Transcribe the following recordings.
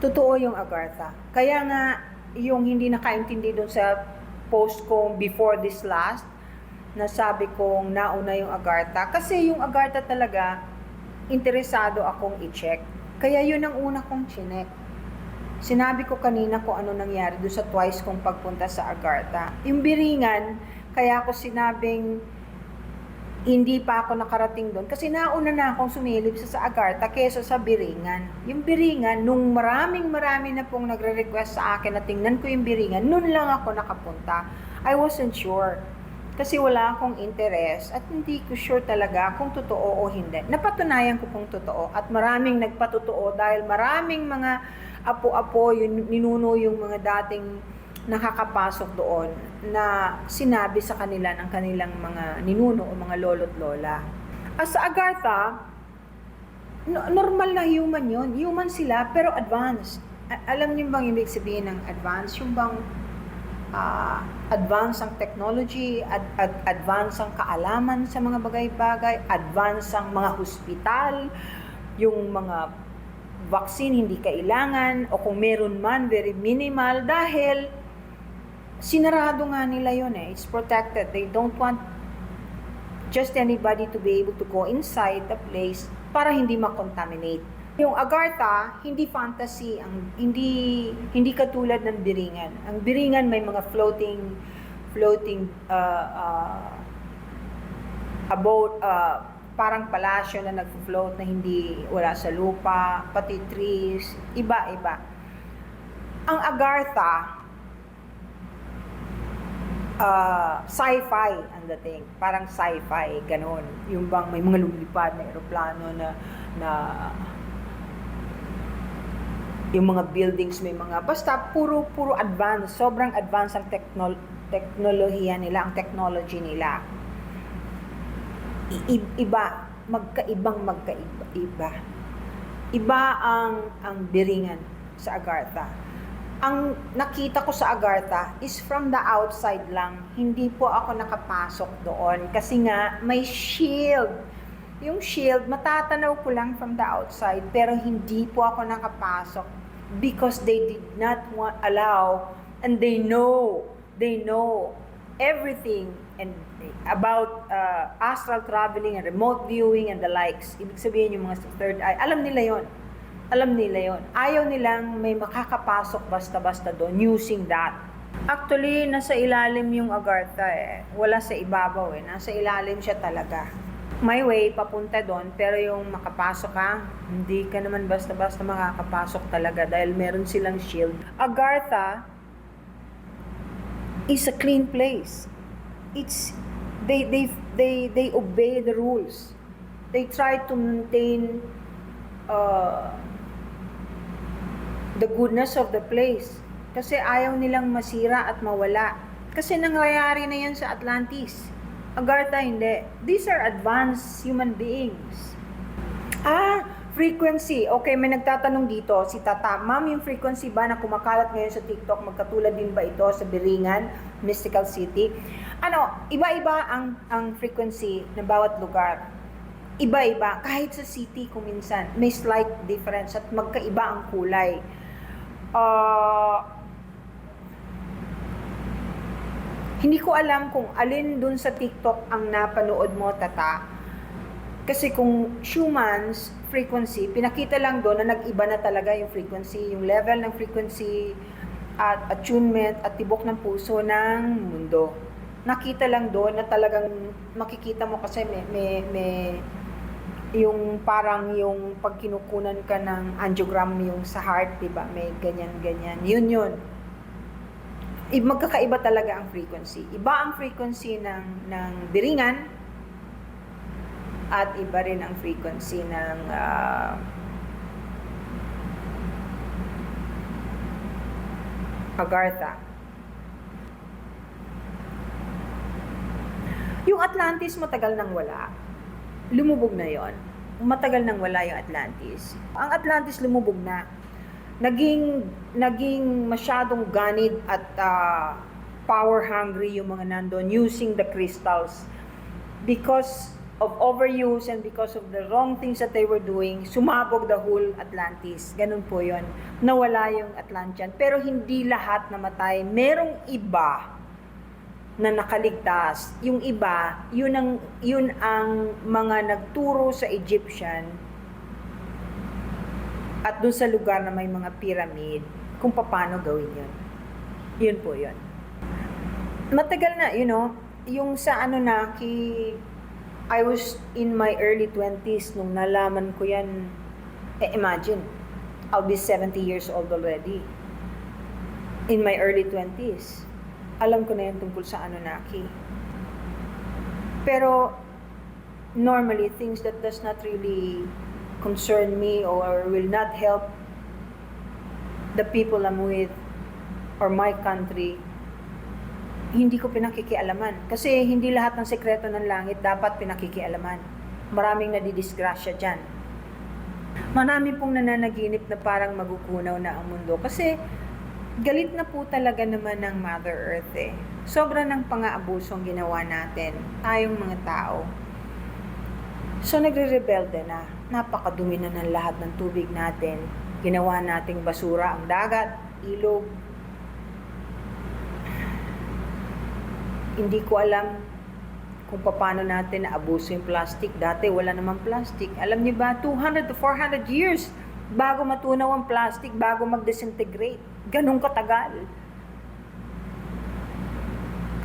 Totoo yung Agartha. Kaya nga, yung hindi nakaintindi doon sa post ko before this last, na sabi kong nauna yung Agartha. Kasi yung Agartha talaga, interesado akong i-check. Kaya yun ang una kong chinek. Sinabi ko kanina kung ano nangyari doon sa twice kong pagpunta sa Agartha. Yung Biringan, kaya ako sinabing hindi pa ako nakarating doon kasi nauna na akong sumilip sa Agartha kaysa sa Biringan. Yung Biringan, nung marami na pong nagre-request sa akin na tingnan ko yung Biringan, noon lang ako nakapunta. I wasn't sure. Kasi wala akong interest at hindi ko sure talaga kung totoo o hindi. Napatunayan ko kung totoo at maraming nagpatotoo dahil maraming mga apo-apo, ninuno yung mga dating nakakapasok doon na sinabi sa kanila ng kanilang mga ninuno o mga lolo't lola. As sa Agartha, normal na human yon. Human sila pero advanced. Alam niyo bang ibig sabihin ng advanced? Yung bang advance ang technology, advance ang kaalaman sa mga bagay-bagay, advance ang mga hospital, yung mga vaccine hindi kailangan, o kung meron man, very minimal, dahil sinarado nga nila yun eh. It's protected. They don't want just anybody to be able to go inside the place para hindi makontaminate. Yung Agartha, hindi fantasy, hindi katulad ng Biringan. Ang Biringan may mga floating about parang palasyo na nag-float na hindi wala sa lupa, pati trees, iba-iba. Ang Agartha, sci-fi ang dating. Parang sci-fi, ganon. Yung bang may mga lumilipad na eroplano na yung mga buildings, may mga, basta puro advanced, sobrang advanced ang teknolohiya nila, ang technology nila. Magkaiba. Iba ang Biringan sa Agartha. Ang nakita ko sa Agartha is from the outside lang. Hindi po ako nakapasok doon kasi nga may shield. Yung shield, matatanaw ko lang from the outside pero hindi po ako nakapasok because they did not allow, and they know everything and about astral traveling and remote viewing and the likes. Ibig sabihin yung mga third eye, alam nila yon. Ayaw nilang may makakapasok basta-basta doon using that. Actually, nasa ilalim yung Agartha eh. Wala sa ibabaw eh. Nasa ilalim siya talaga. May way papunta doon, pero yung makapasok ka, hindi ka naman basta-basta makakapasok talaga dahil meron silang shield. Agartha is a clean place. They obey the rules. They try to maintain the goodness of the place. Kasi ayaw nilang masira at mawala. Kasi nangyayari na yan sa Atlantis. Agartha hindi. These are advanced human beings. Frequency. Okay, may nagtatanong dito, si Tata, Ma'am, yung frequency ba na kumakalat ngayon sa TikTok, magkatulad din ba ito sa Biringan, Mystical City? Iba-iba ang frequency ng bawat lugar. Iba-iba. Kahit sa city kung minsan, may slight difference at magkaiba ang kulay. Hindi ko alam kung alin dun sa TikTok ang napanood mo, Tata. Kasi kung Schumann's frequency, pinakita lang doon na nag-iba na talaga yung frequency, yung level ng frequency at attunement at tibok ng puso ng mundo. Nakita lang doon na talagang makikita mo kasi may yung parang yung pag kinukunan ka ng angiogram yung sa heart, diba? May ganyan. Yun. Magkakaiba talaga ang frequency. Iba ang frequency ng Biringan at iba rin ang frequency ng Agartha. Yung Atlantis matagal nang wala. Lumubog na yon. Matagal nang wala yung Atlantis. Ang Atlantis lumubog na. Naging masyadong ganid at power hungry yung mga nandun using the crystals because of overuse and because of the wrong things that they were doing, sumabog the whole Atlantis. Ganun po yun. Nawala yung Atlantean. Pero hindi lahat namatay. Merong iba na nakaligtas. Yung iba, yun ang mga nagturo sa Egyptian at dun sa lugar na may mga pyramid kung paano gawin yun. Yun po yun. Matagal na, yung sa I was in my early 20s nung nalaman ko yan. Imagine, I'll be 70 years old already. In my early 20s. Alam ko na yan tungkol sa Anunnaki. Pero, normally, things that does not really concern me or will not help the people I'm with or my country, hindi ko pinakikialaman. Kasi hindi lahat ng sekreto ng langit dapat pinakikialaman. Maraming nadidisgrasya dyan. Marami pong nananaginip na parang magukunaw na ang mundo. Kasi galit na po talaga naman ng Mother Earth eh. Sobra ng pang-aabusong ginawa natin, tayong mga tao. So nagre-rebelde na. Napakadumi na ng lahat ng tubig natin. Ginawa nating basura ang dagat, ilog. Hindi ko alam kung paano natin naabuso yung plastic. Dati wala namang plastic. Alam niyo ba, 200 to 400 years bago matunaw ang plastic, bago mag-disintegrate. Ganun katagal.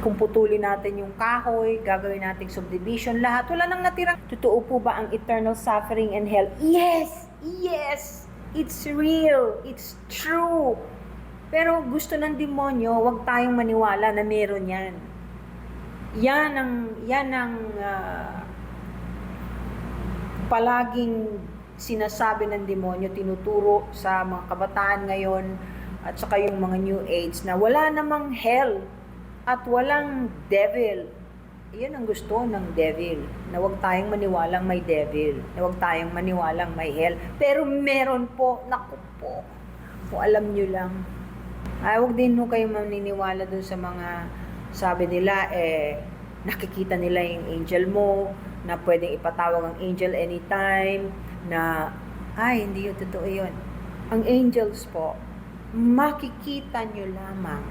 Kung putulin natin yung kahoy, gagawin nating subdivision, lahat, wala nang natira. Totoo po ba ang eternal suffering and hell? Yes! Yes! It's real! It's true! Pero gusto ng demonyo, huwag tayong maniwala na meron yan. Yan ang palaging sinasabi ng demonyo, tinuturo sa mga kabataan ngayon at saka yung mga New Age na wala namang hell at walang devil. Yan ang gusto ng devil, na huwag tayong maniwalang may devil, na huwag tayong maniwalang may hell. Pero meron po, naku po, kung alam nyo lang. Huwag din ho kayong maniniwala dun sa mga sabi nila, nakikita nila yung angel mo, na pwedeng ipatawag ang angel anytime, na, hindi yun, totoo yun. Ang angels po, makikita nyo lamang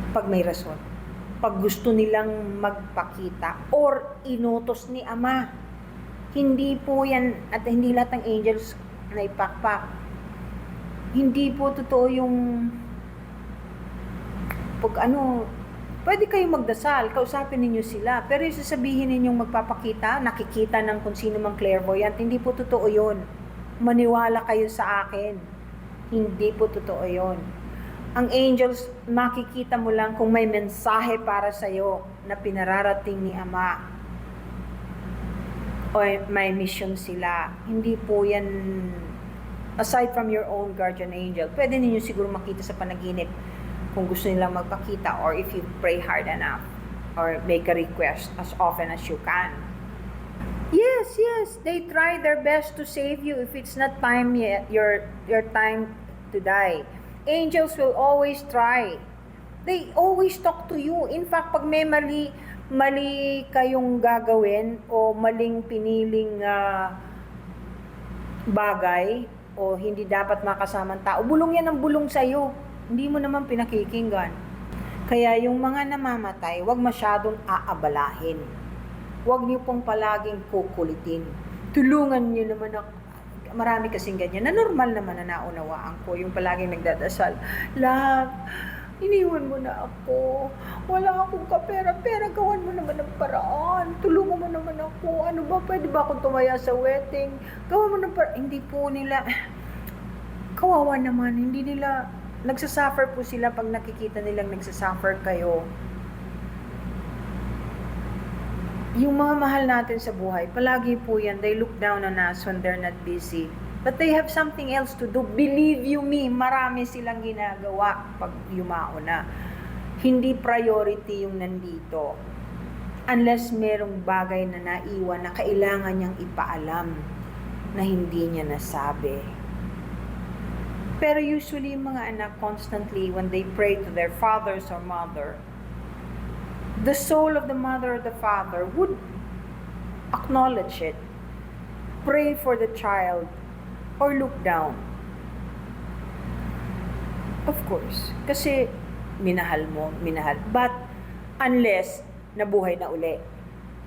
pag may rason. Pag gusto nilang magpakita, or inutos ni Ama. Hindi po yan, at hindi lahat ng angels na ipakpak. Hindi po totoo yung pwede kayong magdasal, kausapin ninyo sila, pero yung sasabihin ninyong magpapakita, nakikita ng kung sino mang clairvoyant, hindi po totoo yun. Maniwala kayo sa akin. Hindi po totoo yun. Ang angels, makikita mo lang kung may mensahe para sa'yo na pinararating ni Ama. O may mission sila. Hindi po yan, aside from your own guardian angel, pwede ninyo siguro makita sa panaginip kung gusto nilang magpakita, or if you pray hard enough or make a request as often as you can. Yes, they try their best to save you if it's not time yet, your time to die. Angels will always try. They always talk to you. In fact, pag may mali kayong gagawin o maling piniling bagay o hindi dapat makasamang tao, bulong yan ng bulong sa'yo. Hindi mo naman pinakikinggan. Kaya yung mga namamatay, huwag masyadong aabalahin. Huwag niyo pong palaging kukulitin. Tulungan niyo naman ako. Marami kasing ganyan na normal naman na naunawaan ko. Yung palaging nagdadasal, Love, iniwan mo na ako. Wala akong kapera-pera. Gawan mo naman ng paraan. Tulungan mo naman ako. Ano ba? Pwede ba akong tumaya sa wedding? Gawan mo ng paraan. Hindi po nila. Kawawa naman. Hindi nila. Nagsasuffer po sila pag nakikita nilang nagsasuffer kayo. Yung mga mahal natin sa buhay, palagi po yan, they look down on us when they're not busy. But they have something else to do. Believe you me, marami silang ginagawa pag yumao na. Hindi priority yung nandito. Unless merong bagay na naiwan na kailangan niyang ipaalam na hindi niya nasabi. Pero usually yung mga anak constantly when they pray to their fathers or mother, the soul of the mother or the father would acknowledge it, pray for the child, or look down. Of course, kasi minahal mo, minahal. But unless nabuhay na uli,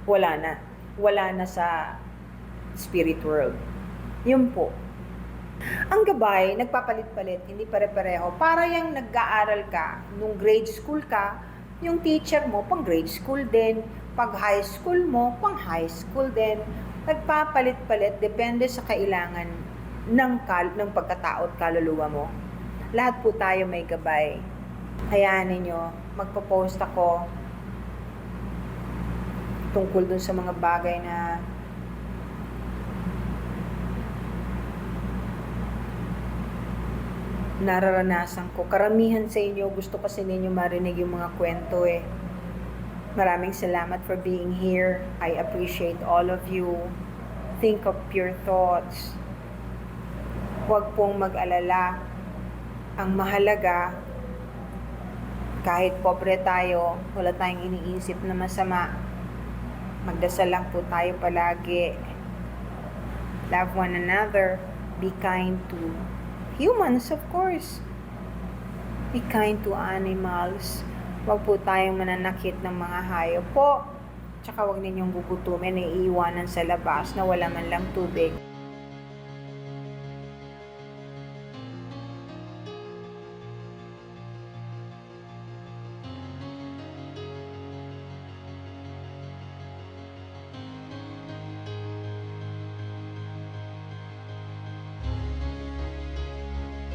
wala na. Wala na sa spirit world. Yun po. Ang gabay, nagpapalit-palit, hindi pare-pareho. Para yung nag-aaral ka, nung grade school ka, yung teacher mo, pang grade school din. Pag high school mo, pang high school din. Nagpapalit-palit, depende sa kailangan ng pagkatao at kaluluwa mo. Lahat po tayo may gabay. Hayaan ninyo, magpo-post ako tungkol dun sa mga bagay na nararanasan ko. Karamihan sa inyo, gusto kasi ninyo marinig yung mga kwento eh. Maraming salamat for being here. I appreciate all of you. Think of pure thoughts. Huwag pong mag-alala. Ang mahalaga, kahit pobre tayo, wala tayong iniisip na masama. Magdasal lang po tayo palagi. Love one another. Be kind to humans, of course. Be kind to animals. Huwag po tayong mananakit ng mga hayop po. Tsaka huwag ninyong gugutumin, iiwanan sa labas na wala man lang tubig.